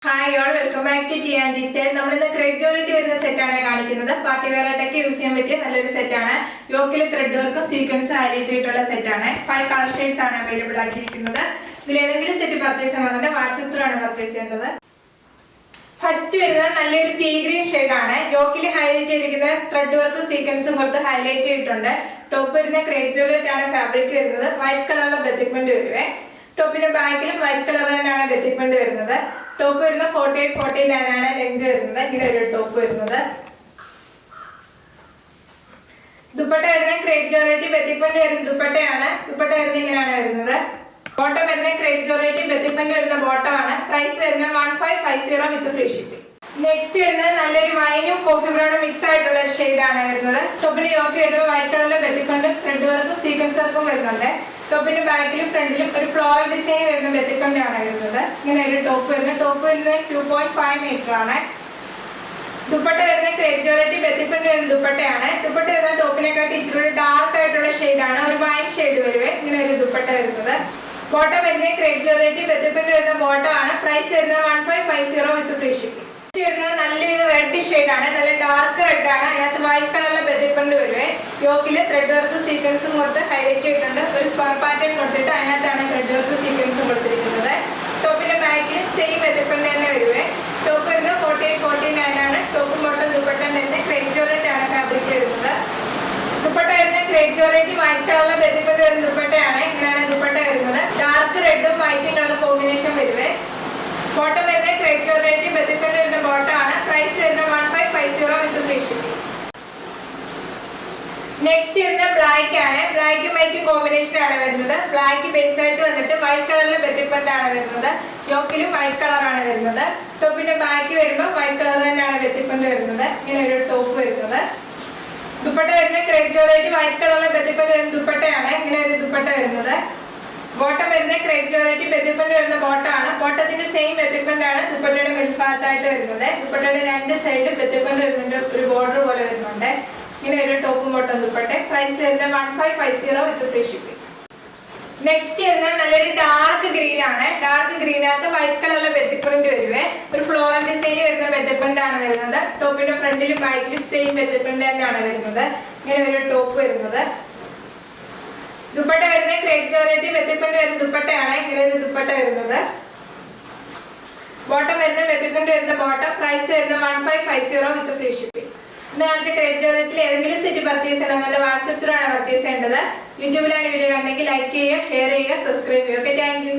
Hi all, welcome back to T and style. നമ്മളിന്ന് crepe ജോലിറ്റി വരുന്ന സെറ്റാണ് കാണിക്കുന്നത്. പാർട്ടി വെയർ ആയിട്ടൊക്കെ യൂസ് ചെയ്യാൻ പറ്റിയ നല്ലൊരു സെറ്റാണ്. യോക്കിൽ ത്രെഡ് വർക്കും സീക്വൻസും ഹൈലൈറ്റ് ചെയ്തിട്ടുള്ള സെറ്റാണ്. 5 കളർ ഷെയ്ഡ്സ് ആണ് അവൈലബിൾ ആക്കിയിരിക്കുന്നത്. ഇതിൽ ഏതെങ്കിലും സെറ്റ് പർച്ചേസ് ചെയ്യുന്നുണ്ട് വാട്സ്ആപ്പ് ത്രൂ ആണ് പർച്ചേസ് ചെയ്യേണ്ടത്. ഫസ്റ്റ് വരുന്നത് നല്ലൊരു ടീ ഗ്രീൻ ഷെയ്ഡാണ്. യോക്കിൽ ഹൈലൈറ്റ് ചെയ്തിരിക്കുന്ന ത്രെഡ് വർക്കും സീക്വൻസും കുറച്ച് ഹൈലൈറ്റ് ചെയ്തിട്ടുണ്ട്. ടോപ്പ് വരുന്ന ക്രേപ്പ് ജോലിറ്റി ആണ് ഫാബ്രിക് വരുന്നത്. വൈറ്റ് കളറിലെ ബെത്തിക്മെന്റ് വരുവേ. ടോപ്പിന്റെ ബാക്കിലും വൈറ്റ് കളർ തന്നെയാണ് ബെത്തിക്മെന്റ് വരുന്നത്. ടോപ്പ് വരുന്നത് 48-49 ആണ് ലെങ്ത് വരുന്നത്. ഇങ്ങനെ ഒരു ടോപ്പ് വരുന്നത്. ദുപ്പട്ട വരുന്നത് ക്രേപ്പ് ജോർജറ്റ് ബെത്തിക്മെന്റ് വരുന്ന ദുപ്പട്ടയാണ്. ദുപ്പട്ട വരുന്നത് ഇങ്ങനെയാണ് വരുന്നത്. ബോട്ടം വരുന്നത് ക്രേപ്പ് ജോർജറ്റ് ബെത്തിക്മെന്റ് വരുന്ന ബോട്ടം ആണ്. പ്രൈസ് വരുന്നത് 1550 വിത്ത് ഫ്രീ ഷിപ്പിംഗ്. നെക്സ്റ്റ് വരുന്നത് നല്ലൊരു വൈനും കോഫി ബ്രൗണും മിക്സ് ആയിട്ടുള്ള ഒരു ഷെയ്ഡാണ് വരുന്നത്. ടോപ്പിന് യോക്ക് വരുന്നത് വൈറ്റ് കളറിലെ ബെത്തിക്മെന്റ് ത്രെഡ് വർക്കും സീക്വൻസ് വർക്കും വരുന്നുണ്ട്. ടോപ്പിന്റെ ബാക്കിലും ഫ്രണ്ടിലും ഒരു ഫ്ലോറൽ ഡിസൈൻ വരുന്ന ബെത്തിക്മെന്റ് ആണ് വരുന്നത്. ഇങ്ങനെ ഒരു ടോപ്പ് വരുന്നത്. ടോപ്പ് വരുന്നത് 2.5 മീറ്റർ ആണ്. ദുപ്പട്ട വരുന്നത് ക്രേപ്പ് ജോർജറ്റ് ബെത്തിക്മെന്റ് വരുന്ന ദുപ്പട്ടയാണ്. ദുപ്പട്ട വരുന്ന ടോപ്പിനെക്കാട്ടി ഇച്ചിരി ഡാർക്ക് ആയിട്ടുള്ള ഷെയ്ഡാണ്. ഒരു വൈൻ ഷെയ്ഡ് വരുവേ. ഇങ്ങനെ ഒരു ദുപ്പട്ട വരുന്നത്. ബോട്ടം വരുന്നത് ക്രേപ്പ് ജോർജറ്റ് ബെത്തിക്മെന്റ് വരുന്ന ബോട്ടം ആണ്. പ്രൈസ് വരുന്നത് 1550 വിത്ത് ഫ്രീ ഷിപ്പിംഗ്. വരുന്നത് നല്ലൊരു റെഡ് ഷെയ്ഡാണ്. നല്ല ഡാർക്ക് റെഡ് ആണ്. അതിനകത്ത് വൈറ്റ് കളറിലെ ബെത്തിക്മെന്റ് വരുവേ. യോക്കില് ത്രെഡ് വർക്ക് സീക്വൻസും കൊടുത്ത് ഹൈലൈറ്റ് ചെയ്തിട്ടുണ്ട്. ഒരു സ്ക്വയർ പാറ്റേൺ കൊടുത്തിട്ട് അതിനകത്താണ് ത്രെഡ് വർക്ക് സീക്വൻസും കൊടുത്തിരിക്കുന്നത്. ടോപ്പിന്റെ ബാക്കിൽ സെയിം ബെത്തിക്മെന്റ് തന്നെ വരുവേ. ടോപ്പ് വരുന്നത് 48-49 ആണ്. ടോപ്പും ബോട്ടം ദുപ്പട്ട തന്നെ ക്രേപ്പ് ജോർജറ്റ് ആണ് ഫാബ്രിക് വരുന്നത്. ദുപ്പട്ട വരുന്നത് ക്രേപ്പ് ജോർജറ്റ് വൈറ്റ് കളറിലെ ബെത്തിക്മെന്റ് വരുന്ന ദുപ്പട്ടയാണ്. ഇങ്ങനെയാണ് ദുപ്പട്ട വരുന്നത്. ഡാർക്ക് റെഡും വൈറ്റും കളർ കോമ്പിനേഷൻ വരുവേ. ബോട്ടം വരുന്നത് ക്രേപ്പ് ജോർജറ്റ് ബെത്തിക്മെന്റ് വരുന്ന ബോട്ടം ആണ്. പ്രൈസ് വരുന്നത് 1550 വിത്ത് ഫ്രീ ഷിപ്പിംഗ്. നെക്സ്റ്റ് വരുന്നത് ബ്ലാക്ക് ആണ്. ബ്ലാക്കും വൈറ്റും കോമ്പിനേഷൻ ആണ് വരുന്നത്. ബ്ലാക്ക് ബേസ് ആയിട്ട് വന്നിട്ട് വൈറ്റ് കളറിലെ ബെത്തിക്മെന്റ് ആണ് വരുന്നത്. യോക്കിലും വൈറ്റ് കളർ ആണ് വരുന്നത്. ടോപ്പിന്റെ ബാക്ക് വരുമ്പോൾ വൈറ്റ് കളർ തന്നെയാണ് ബെത്തിക്മെന്റ് വരുന്നത്. ഇങ്ങനെ ഒരു ടോപ്പ് വരുന്നത്. ദുപ്പട്ട വരുന്നത് ക്രേപ്പ് ജോർജറ്റ് വൈറ്റ് കളറിലെ ബെത്തിക്മെന്റ് വരുന്ന ദുപ്പട്ടയാണ്. ഇങ്ങനെ ഒരു ദുപ്പട്ട വരുന്നത്. ബോട്ടം വരുന്നത് ക്രേപ്പ് ജോർജറ്റ് ബെത്തിക്മെന്റ് വരുന്ന ബോട്ടം ആണ്. ബോട്ടത്തിന്റെ സെയിം ബെത്തിക്മെന്റ് ആണ് ദുപ്പട്ടയുടെ മിഡിൽ ഭാഗത്തായിട്ട് വരുന്നത്. ദുപ്പട്ടയുടെ രണ്ട് സൈഡിൽ ബെത്തിക്മെന്റ് വരുന്നുണ്ട്. ഒരു ബോർഡർ പോലെ വരുന്നുണ്ട്. ഇങ്ങനെ ഒരു ടോപ്പും ബോട്ടം ദുപ്പട്ട. പ്രൈസ് വരുന്നത് 1550 വിത്ത് ഫ്രീ ഷിപ്പിംഗ്. നെക്സ്റ്റ് വരുന്നത് നല്ലൊരു ഡാർക്ക് ഗ്രീൻ ആണ്. ഡാർക്ക് ഗ്രീനകത്ത് വൈറ്റ് കളറിലെ ബെത്തിക്മെന്റ് വരുവേ. ഒരു ഫ്ലോറൽ ഡിസൈൻ വരുന്ന ബെത്തിക്മെന്റ് ആണ് വരുന്നത്. ടോപ്പിന്റെ ഫ്രണ്ടിലും ബാക്കിലും സെയിം ബെത്തിക്മെന്റ് തന്നെയാണ് വരുന്നത്. ഇങ്ങനെ ഒരു ടോപ്പ് വരുന്നത്. ദുപ്പട്ട വരുന്നത് ക്രേപ്പ് ജോർജറ്റ് ബെത്തിക്മെന്റ് വരുന്ന ദുപ്പട്ടയാണ്. ഇങ്ങനെ ഒരു ദുപ്പട്ട വരുന്നത്. ബോട്ടം വരുന്നത് ബെത്തിക്മെന്റ് വരുന്ന ബോട്ടം. പ്രൈസ് വരുന്നത് 1550 വിത്ത് ഫ്രീ ഷിപ്പിംഗ്. ഇന്ന് കാണിച്ച ക്രേപ്പ് ജോർജറ്റിൽ ഏതെങ്കിലും സെറ്റ് പർച്ചേസ് ചെയ്യണം നല്ല വാട്സ്ആപ്പ് ത്രൂ ആണ് പർച്ചേസ് ചെയ്യേണ്ടത്. യൂട്യൂബിലാണ് വീഡിയോ കണ്ടെങ്കിൽ ലൈക്ക് ചെയ്യുക, ഷെയർ ചെയ്യുക, സബ്സ്ക്രൈബ് ചെയ്യുക. Okay, thank you.